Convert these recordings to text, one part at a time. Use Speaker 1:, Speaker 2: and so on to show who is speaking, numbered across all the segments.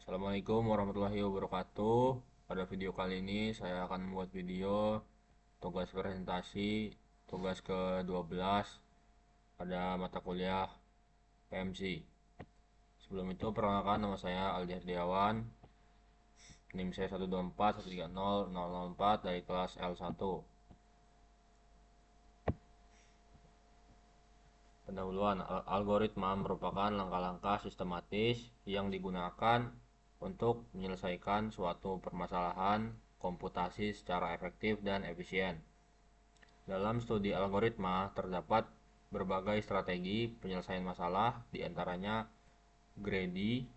Speaker 1: Assalamualaikum warahmatullahi wabarakatuh. Pada video kali ini saya akan membuat video tugas presentasi tugas ke-12 pada mata kuliah PMC. Sebelum itu perkenalkan, nama saya Aldi Herdiawan. NIM saya 124130004 dari kelas L1. Pendahuluan, algoritma merupakan langkah-langkah sistematis yang digunakan untuk menyelesaikan suatu permasalahan komputasi secara efektif dan efisien. Dalam studi algoritma terdapat berbagai strategi penyelesaian masalah, diantaranya greedy,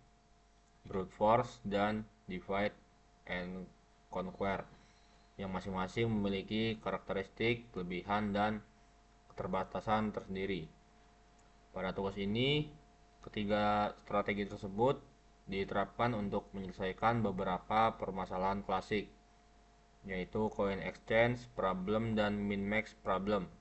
Speaker 1: brute force, dan divide and conquer, yang masing-masing memiliki karakteristik, kelebihan, dan keterbatasan tersendiri. Pada tugas ini, ketiga strategi tersebut diterapkan untuk menyelesaikan beberapa permasalahan klasik, yaitu coin exchange problem dan min-max problem.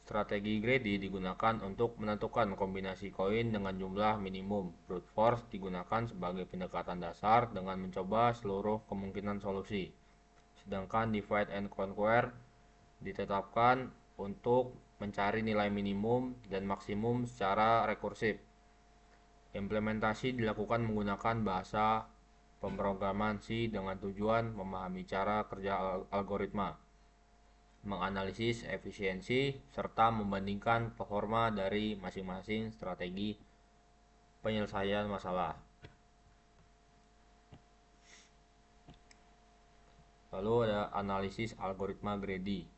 Speaker 1: Strategi greedy digunakan untuk menentukan kombinasi koin dengan jumlah minimum. Brute force digunakan sebagai pendekatan dasar dengan mencoba seluruh kemungkinan solusi. Sedangkan divide and conquer ditetapkan untuk mencari nilai minimum dan maksimum secara rekursif. Implementasi dilakukan menggunakan bahasa pemrograman C dengan tujuan memahami cara kerja algoritma, menganalisis efisiensi, serta membandingkan performa dari masing-masing strategi penyelesaian masalah. Lalu ada analisis algoritma greedy.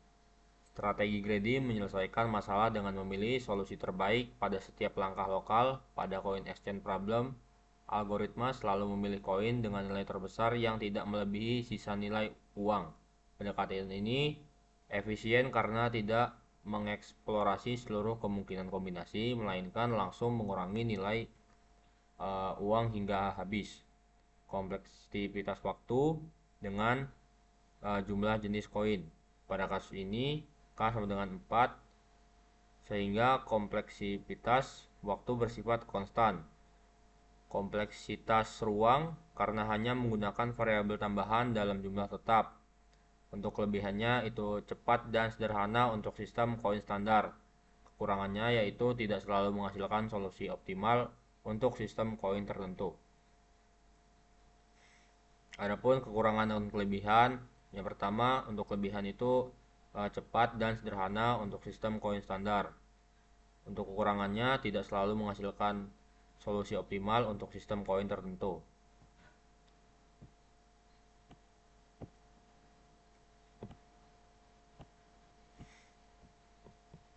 Speaker 1: Strategi greedy menyelesaikan masalah dengan memilih solusi terbaik pada setiap langkah lokal. Pada coin exchange problem, algoritma selalu memilih koin dengan nilai terbesar yang tidak melebihi sisa nilai uang. Pendekatan ini efisien karena tidak mengeksplorasi seluruh kemungkinan kombinasi, melainkan langsung mengurangi nilai uang hingga habis. Kompleksitas waktu dengan jumlah jenis koin. Pada kasus ini, K sama dengan 4, sehingga kompleksitas waktu bersifat konstan. Kompleksitas ruang karena hanya menggunakan variabel tambahan dalam jumlah tetap. Untuk kelebihannya itu cepat dan sederhana untuk sistem koin standar. Kekurangannya yaitu tidak selalu menghasilkan solusi optimal untuk sistem koin tertentu. Adapun kekurangan dan kelebihan, yang pertama untuk kelebihan itu cepat dan sederhana untuk sistem koin standar. Untuk kekurangannya tidak selalu menghasilkan solusi optimal untuk sistem koin tertentu.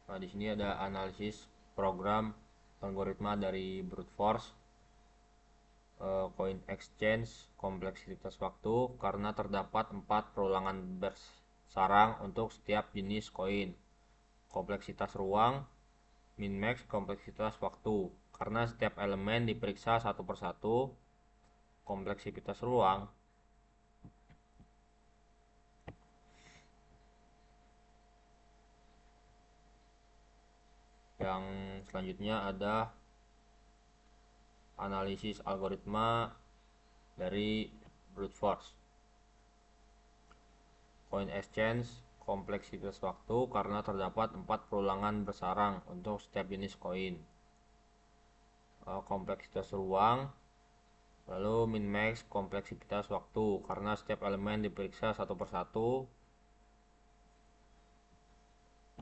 Speaker 1: Nah, di sini ada analisis program algoritma dari brute force, coin exchange, kompleksitas waktu karena terdapat 4 perulangan bersarang untuk setiap jenis koin. Kompleksitas ruang, min-max kompleksitas waktu karena setiap elemen diperiksa satu persatu. Kompleksitas ruang yang selanjutnya ada analisis algoritma dari brute force. Coin exchange kompleksitas waktu karena terdapat 4 perulangan bersarang untuk setiap jenis koin. Kompleksitas ruang, lalu min-max kompleksitas waktu karena setiap elemen diperiksa satu persatu.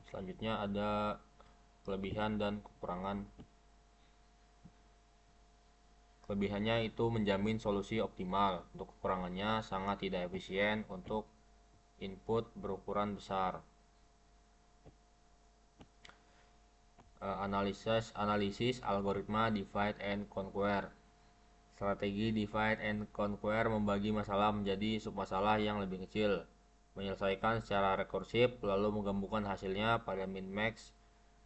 Speaker 1: Selanjutnya ada kelebihan dan kekurangan. Kelebihannya itu menjamin solusi optimal. Untuk kekurangannya sangat tidak efisien untuk input berukuran besar. Analisis algoritma divide and conquer. Strategi divide and conquer membagi masalah menjadi submasalah yang lebih kecil, menyelesaikan secara rekursif, lalu menggabungkan hasilnya pada min-max.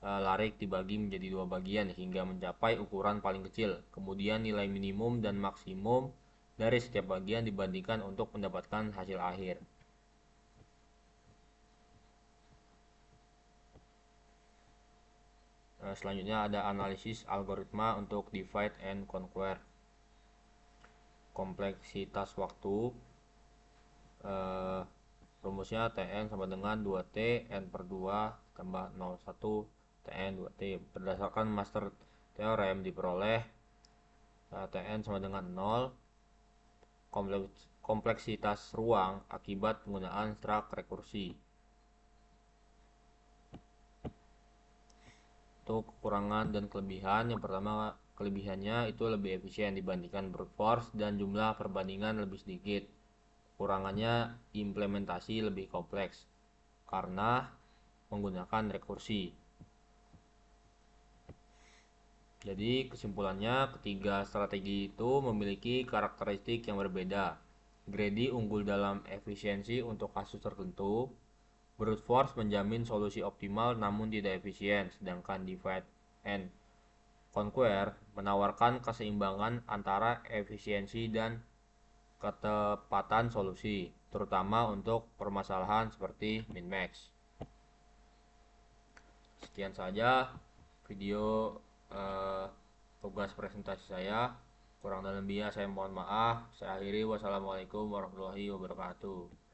Speaker 1: Larik dibagi menjadi 2 bagian hingga mencapai ukuran paling kecil. Kemudian nilai minimum dan maksimum dari setiap bagian dibandingkan untuk mendapatkan hasil akhir. Selanjutnya ada analisis algoritma untuk divide and conquer. kompleksitas waktu, rumusnya Tn sama dengan 2T N per 2 tambah 01 Tn 2T. Berdasarkan master teorem diperoleh Tn sama dengan 0, kompleksitas ruang akibat penggunaan strak rekursi. Untuk kekurangan dan kelebihan, yang pertama kelebihannya itu lebih efisien dibandingkan brute force dan jumlah perbandingan lebih sedikit. Kekurangannya implementasi lebih kompleks karena menggunakan rekursi. Jadi kesimpulannya, ketiga strategi itu memiliki karakteristik yang berbeda. Greedy unggul dalam efisiensi untuk kasus tertentu. Brute force menjamin solusi optimal namun tidak efisien, sedangkan divide and conquer menawarkan keseimbangan antara efisiensi dan ketepatan solusi, terutama untuk permasalahan seperti min-max. Sekian saja video tugas presentasi saya. Kurang dan lebihnya saya mohon maaf. Saya akhiri. Wassalamualaikum warahmatullahi wabarakatuh.